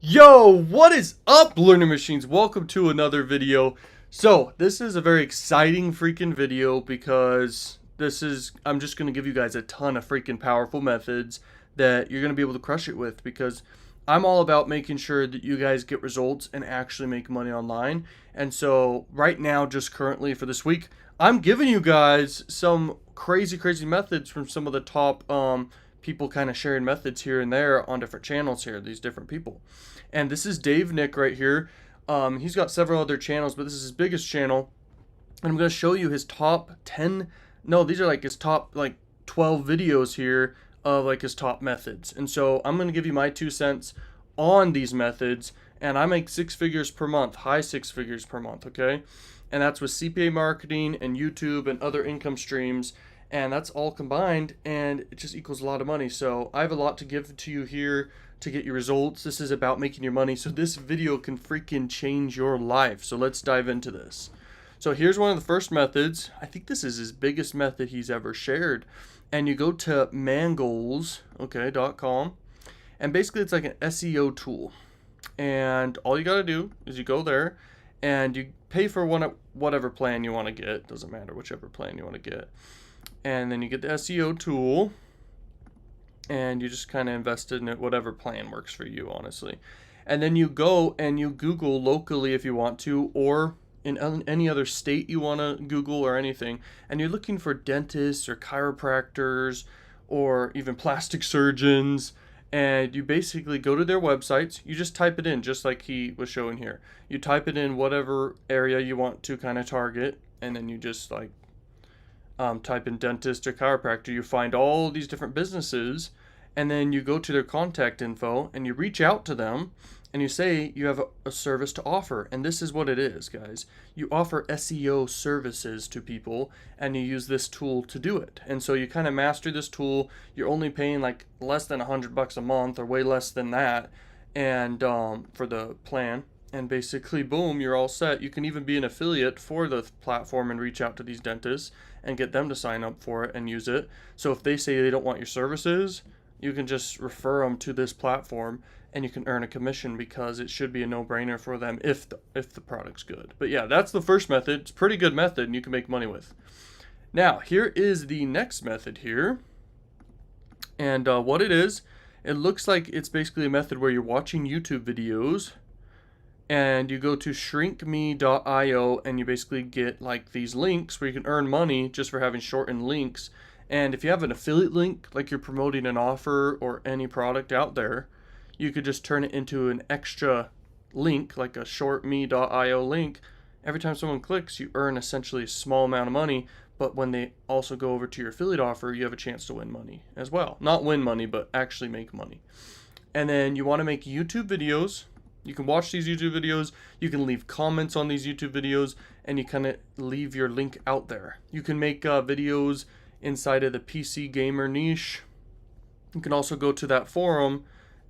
Yo, what is up, learning machines? Welcome to another video. So this is a very exciting freaking video because I'm just going to give you guys a ton of freaking powerful methods that you're going to be able to crush it with, because I'm all about making sure that you guys get results and actually make money online. And so right now, just currently for this week, I'm giving you guys some crazy methods from some of the top people kind of sharing methods here and there on different channels here, these different people. And this is Dave Nick right here. He's got several other channels, but this is his biggest channel. And I'm going to show you his top 10. No, these are like his top 12 videos here of like his top methods. And so I'm going to give you my 2 cents on these methods. And I make 6 figures per month, high 6 figures per month, okay? And that's with CPA marketing and YouTube and other income streams. And that's all combined, and it just equals a lot of money. So I have a lot to give to you here to get your results. This is about making your money. So this video can freaking change your life. So let's dive into this. So here's one of the first methods. I think this is his biggest method he's ever shared. And you go to mangoals.com, and basically it's like an SEO tool. And all you got to do is you go there and you pay for whatever plan you want to get. Doesn't matter, whichever plan you want to get. And then you get the SEO tool, and you just kind of invest in it, whatever plan works for you, honestly. And then you go and you Google locally if you want to, or in any other state you want to Google or anything. And you're looking for dentists or chiropractors or even plastic surgeons. And you basically go to their websites. You just type it in, just like he was showing here. You type it in whatever area you want to kind of target, and then you just type in dentist or chiropractor. You find all these different businesses, and then you go to their contact info and you reach out to them and you say you have a service to offer. And this is what it is, guys. You offer SEO services to people, and you use this tool to do it. And so you kind of master this tool. You're only paying like less than $100 a month, or way less than that, and for the plan. And basically, boom, you're all set. You can even be an affiliate for the platform and reach out to these dentists and get them to sign up for it and use it. So if they say they don't want your services, you can just refer them to this platform, and you can earn a commission, because it should be a no-brainer for them if the product's good. But yeah, that's the first method. It's a pretty good method, and you can make money with. Now, here is the next method here. And what it is, it looks like it's basically a method where you're watching YouTube videos, and you go to shrinkme.io, and you basically get like these links where you can earn money just for having shortened links. And if you have an affiliate link, like you're promoting an offer or any product out there, you could just turn it into an extra link, like a shortme.io link. Every time someone clicks, you earn essentially a small amount of money, but when they also go over to your affiliate offer, you have a chance to win money as well. Not win money, but actually make money. And then you want to make YouTube videos. You can watch these YouTube videos, you can leave comments on these YouTube videos, and you kind of leave your link out there. You can make videos inside of the PC gamer niche. You can also go to that forum.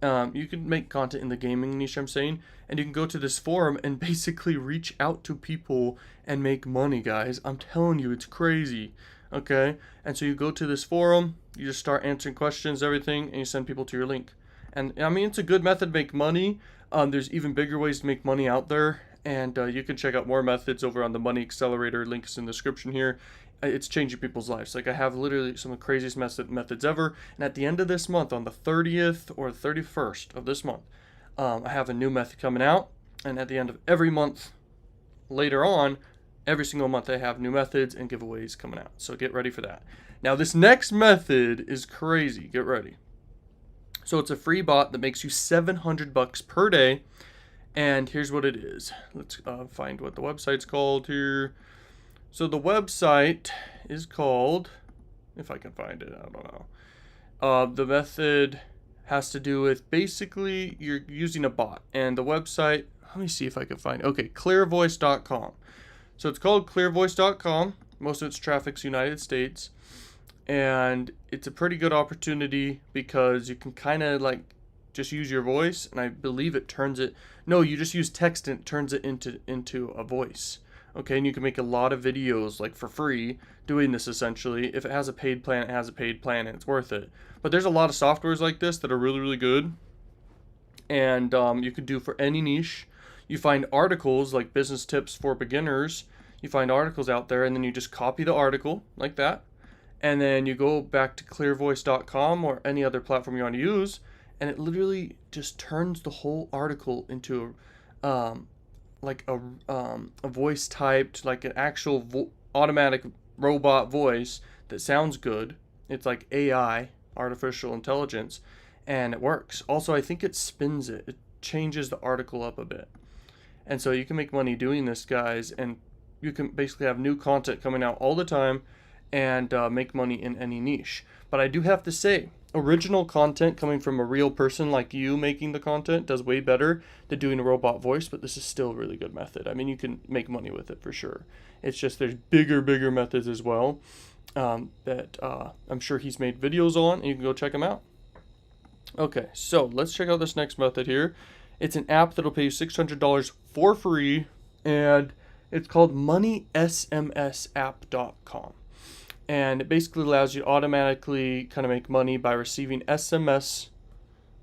You can make content in the gaming niche, I'm saying, and you can go to this forum and basically reach out to people and make money, guys. I'm telling you, it's crazy. Okay? And so you go to this forum, you just start answering questions, everything, and you send people to your link. And I mean, it's a good method to make money. There's even bigger ways to make money out there, and you can check out more methods over on the Money Accelerator. Link is in the description here. It's changing people's lives. Like, I have literally some of the craziest methods ever, and at the end of this month, on the 30th or 31st of this month, I have a new method coming out, and at the end of every month later on, every single month, I have new methods and giveaways coming out. So get ready for that. Now, this next method is crazy. Get ready. So it's a free bot that makes you $700 per day. And here's what it is. Let's find what the website's called here. So the website is called, if I can find it, I don't know. The method has to do with basically you're using a bot. And the website, let me see if I can find it. Okay, clearvoice.com. So it's called clearvoice.com. Most of its traffic's United States. And it's a pretty good opportunity because you can kind of like just use your voice, and I believe it turns it, no, you just use text and it turns it into a voice. Okay, and you can make a lot of videos like for free doing this essentially. If it has a paid plan, it has a paid plan, and it's worth it. But there's a lot of softwares like this that are really good. And you could do for any niche. You find articles like business tips for beginners. You find articles out there, and then you just copy the article like that, and then you go back to clearvoice.com or any other platform you want to use, and it literally just turns the whole article into like a voice typed, like an actual automatic robot voice that sounds good. It's like AI, artificial intelligence, and it works. Also, I think it spins it. It changes the article up a bit. And so you can make money doing this, guys, and you can basically have new content coming out all the time and make money in any niche. But I do have to say, original content coming from a real person like you making the content does way better than doing a robot voice, but this is still a really good method. I mean, you can make money with it for sure. It's just there's bigger methods as well that I'm sure he's made videos on, and you can go check them out. Okay, so let's check out this next method here. It's an app that'll pay you $600 for free, and it's called moneysmsapp.com. And it basically allows you to automatically kind of make money by receiving SMS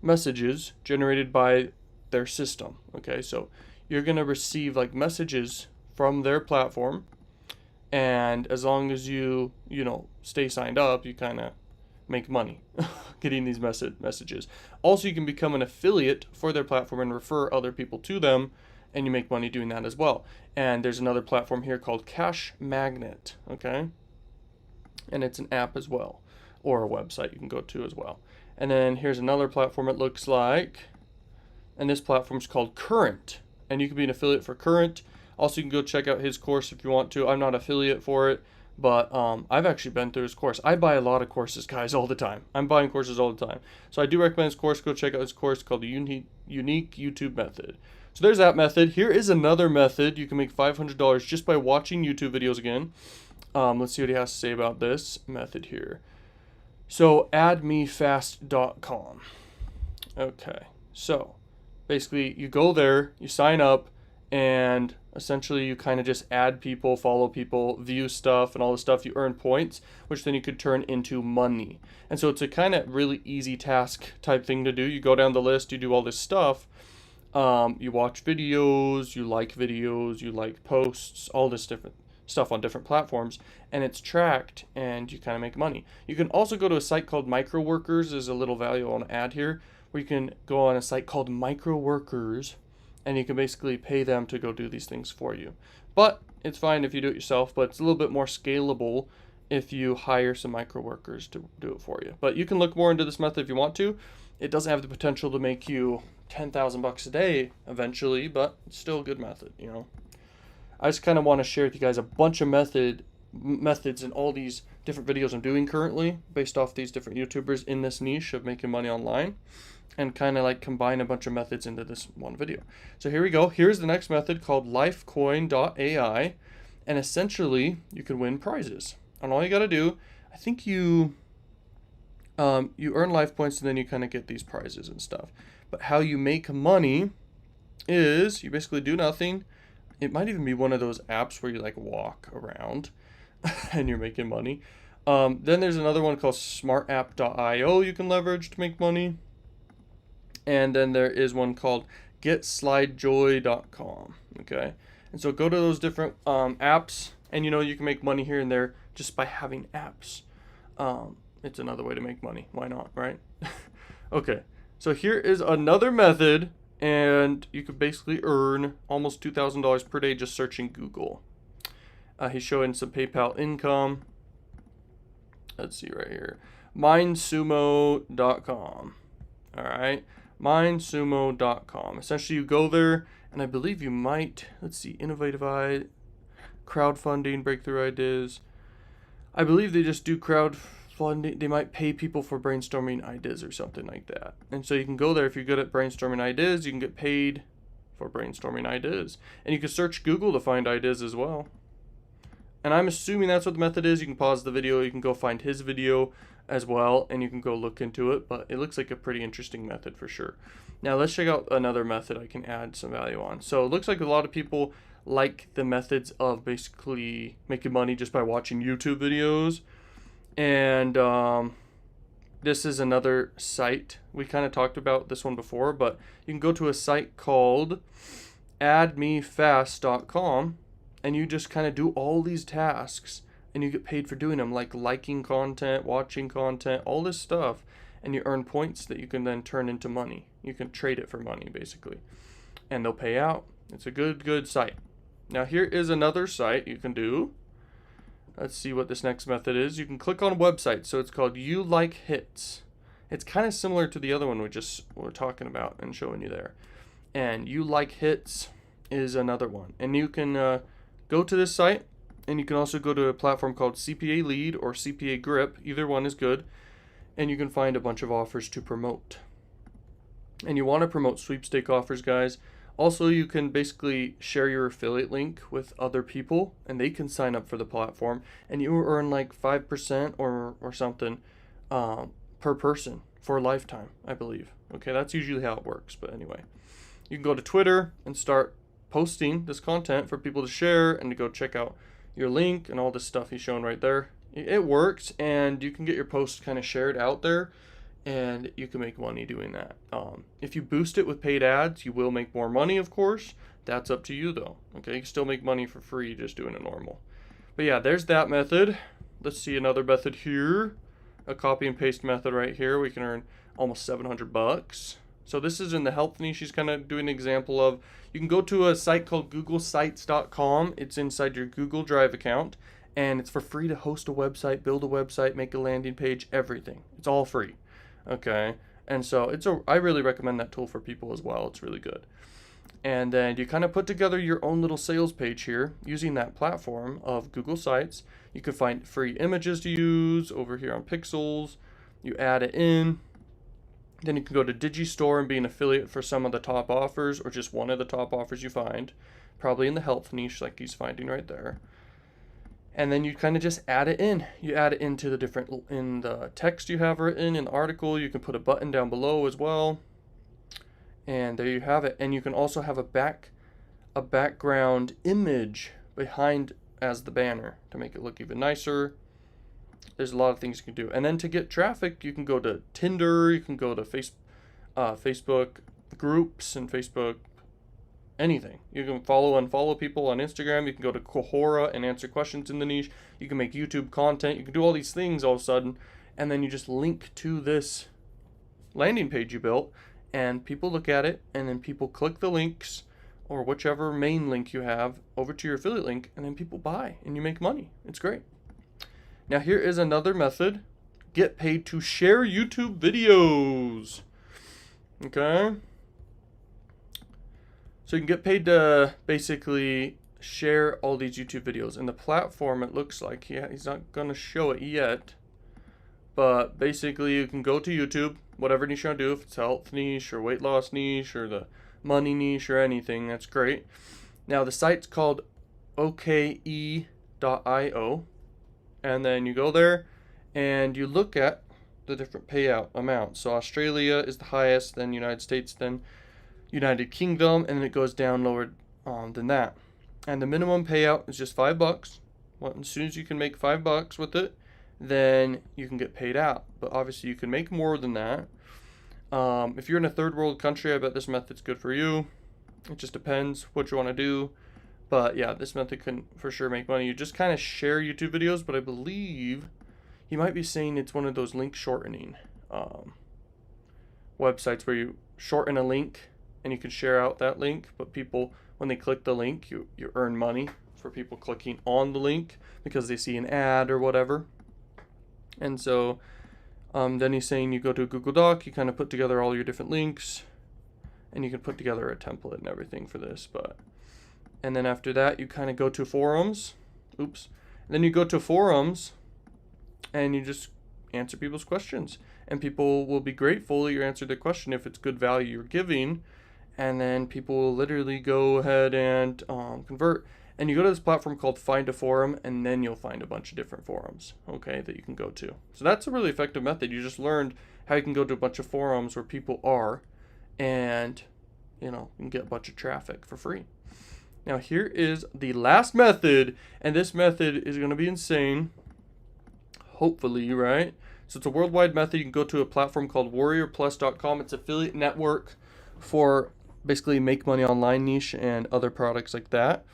messages generated by their system. Okay, so you're going to receive like messages from their platform, and as long as you stay signed up, you kind of make money getting these messages. Also, you can become an affiliate for their platform and refer other people to them, and you make money doing that as well. And there's another platform here called Cash Magnet, okay? And it's an app as well, or a website you can go to as well. And then here's another platform it looks like, and this platform's called Current, and you can be an affiliate for Current. Also, you can go check out his course if you want to. I'm not affiliate for it, but I've actually been through his course. I buy a lot of courses, guys, all the time. I'm buying courses all the time. So I do recommend his course. Go check out his course called the Unique YouTube Method. So there's that method. Here is another method. You can make $500 just by watching YouTube videos again. Let's see what he has to say about this method here. So addmefast.com. Okay, so basically you go there, you sign up, and essentially you kind of just add people, follow people, view stuff, and all the stuff. You earn points, which then you could turn into money. And so it's a kind of really easy task type thing to do. You go down the list, you do all this stuff. You watch videos, you like posts, all this different stuff on different platforms, and it's tracked, and you kind of make money. You can also go to a site called Microworkers. There's a little value I want to add here, where you can go on a site called Microworkers, and you can basically pay them to go do these things for you. But it's fine if you do it yourself, but it's a little bit more scalable if you hire some microworkers to do it for you. But you can look more into this method if you want to. It doesn't have the potential to make you $10,000 a day eventually, but it's still a good method, I just kind of want to share with you guys a bunch of methods in all these different videos I'm doing currently based off these different YouTubers in this niche of making money online, and kind of like combine a bunch of methods into this one video. So here we go. Here's the next method called lifecoin.ai, and essentially you can win prizes. And all you got to do, I think you earn life points, and then you kind of get these prizes and stuff. But how you make money is you basically do nothing. It might even be one of those apps where you like walk around and you're making money. Then there's another one called smartapp.io you can leverage to make money. And then there is one called getslidejoy.com. Okay. And so go to those different apps, and you can make money here and there just by having apps. It's another way to make money. Why not, right? Okay. So here is another method, and you could basically earn almost $2,000 per day just searching Google. He's showing some PayPal income. Let's see right here. Mindsumo.com. All right. Mindsumo.com. Essentially, you go there, and I believe you might, let's see, innovative crowdfunding, breakthrough ideas. I believe they just do crowdfunding. They might pay people for brainstorming ideas or something like that. And so you can go there. If you're good at brainstorming ideas, you can get paid for brainstorming ideas. And you can search Google to find ideas as well. And I'm assuming that's what the method is. You can pause the video. You can go find his video as well, and you can go look into it. But it looks like a pretty interesting method for sure. Now let's check out another method I can add some value on. So it looks like a lot of people like the methods of basically making money just by watching YouTube videos. And this is another site. We kind of talked about this one before, but you can go to a site called addmefast.com, and you just kind of do all these tasks and you get paid for doing them, like liking content, watching content, all this stuff, and you earn points that you can then turn into money. You can trade it for money basically, and they'll pay out. It's a good site. Now here is another site you can do. Let's see what this next method is. You can click on a website. So it's called You Like Hits. It's kind of similar to the other one we were talking about and showing you there. And You Like Hits is another one. And you can go to this site, and you can also go to a platform called CPA Lead or CPA Grip. Either one is good. And you can find a bunch of offers to promote. And you want to promote sweepstake offers, guys. Also, you can basically share your affiliate link with other people, and they can sign up for the platform, and you earn like 5% or something per person for a lifetime, I believe. Okay, that's usually how it works. But anyway, you can go to Twitter and start posting this content for people to share and to go check out your link and all this stuff he's showing right there. It works, and you can get your posts kind of shared out there, and you can make money doing that. If you boost it with paid ads, you will make more money, of course. That's up to you, though. Okay, you can still make money for free just doing it normal. But yeah, there's that method. Let's see another method here. A copy and paste method right here. We can earn almost 700 bucks. So this is in the health niche. He's kind of doing an example of. You can go to a site called googlesites.com. It's inside your Google Drive account, and it's for free to host a website, build a website, make a landing page, everything. It's all free. Okay, and so I really recommend that tool for people as well. It's really good. And then you kind of put together your own little sales page here using that platform of Google Sites. You can find free images to use over here on Pixels. You add it in. Then you can go to Digistore and be an affiliate for some of the top offers, or just one of the top offers you find, probably in the health niche like he's finding right there. And then you kind of just add it in. You add it into in the text you have written in the article. You can put a button down below as well. And there you have it. And you can also have a background image behind as the banner to make it look even nicer. There's a lot of things you can do. And then to get traffic, you can go to Tinder, you can go to Facebook groups and Facebook anything. You can follow and unfollow people on Instagram. You can go to Quora and answer questions in the niche. You can make YouTube content. You can do all these things all of a sudden, and then you just link to this landing page you built, and people look at it, and then people click the links or whichever main link you have over to your affiliate link, and then people buy and you make money. It's great. Now here is another method. Get paid to share YouTube videos. Okay. So you can get paid to basically share all these YouTube videos. In the platform, it looks like he's not going to show it yet. But basically, you can go to YouTube, whatever niche you want to do. If it's health niche or weight loss niche or the money niche or anything, that's great. Now, the site's called OKE.io. And then you go there and you look at the different payout amounts. So Australia is the highest, then United States, then United Kingdom, and then it goes down lower than that. And the minimum payout is just $5. Well, as soon as you can make $5 with it, then you can get paid out. But obviously you can make more than that. If you're in a third world country, I bet this method's good for you. It just depends what you want to do. But yeah, this method can for sure make money. You just kind of share YouTube videos, but I believe he might be saying it's one of those link shortening websites where you shorten a link and you can share out that link, but people, when they click the link, you earn money for people clicking on the link because they see an ad or whatever. And so then he's saying you go to a Google Doc, you kind of put together all your different links, and you can put together a template and everything for this. And then after that, you kind of go to forums. Oops. And then you go to forums, and you just answer people's questions. And people will be grateful that you answered their question if it's good value you're giving. And then people will literally go ahead and convert. And you go to this platform called Find a Forum, and then you'll find a bunch of different forums, okay, that you can go to. So that's a really effective method. You just learned how you can go to a bunch of forums where people are, and you can get a bunch of traffic for free. Now here is the last method, and this method is going to be insane. Hopefully, right? So it's a worldwide method. You can go to a platform called warriorplus.com. It's an affiliate network for basically make money online niche and other products like that.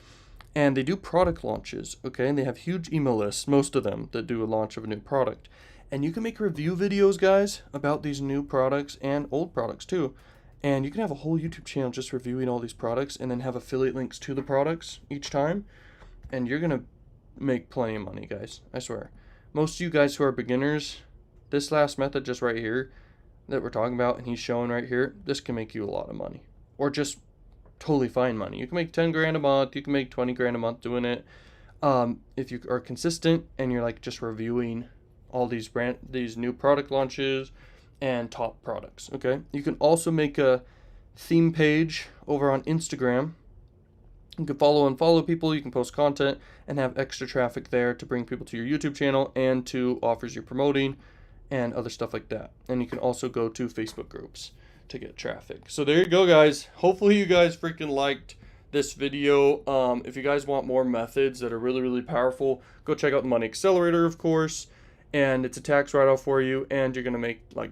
And they do product launches, okay? And they have huge email lists, most of them, that do a launch of a new product. And you can make review videos, guys, about these new products and old products too. And you can have a whole YouTube channel just reviewing all these products and then have affiliate links to the products each time. And you're going to make plenty of money, guys. I swear. Most of you guys who are beginners, this last method just right here that we're talking about and he's showing right here, this can make you a lot of money. Or just totally fine money. You can make 10 grand a month. You can make 20 grand a month doing it. If you are consistent and you're like just reviewing all these new product launches and top products. Okay. You can also make a theme page over on Instagram. You can follow and follow people. You can post content and have extra traffic there to bring people to your YouTube channel and to offers you're promoting and other stuff like that. And you can also go to Facebook groups to get traffic. So there you go, guys. Hopefully you guys freaking liked this video. If you guys want more methods that are really, really powerful, go check out the Money Accelerator, of course. And it's a tax write-off for you, and you're gonna make like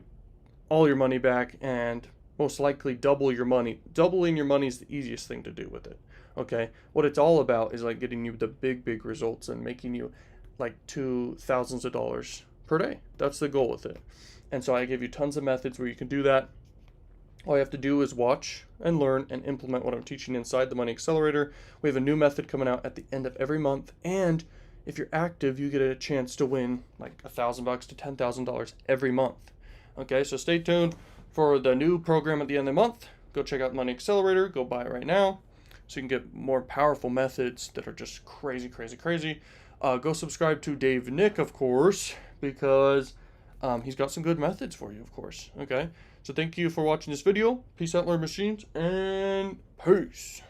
all your money back and most likely double your money. Doubling your money is the easiest thing to do with it. Okay, what it's all about is like getting you the big results and making you like thousands of dollars per day. That's the goal with it. And so I give you tons of methods where you can do that. All you have to do is watch and learn and implement what I'm teaching inside the Money Accelerator. We have a new method coming out at the end of every month, and if you're active, you get a chance to win like $1,000 to $10,000 every month. Okay, so stay tuned for the new program at the end of the month. Go check out Money Accelerator. Go buy it right now so you can get more powerful methods that are just crazy. Go subscribe to Dave Nick, of course, because he's got some good methods for you, of course. Okay, so thank you for watching this video. Peace out, learn machines, and peace.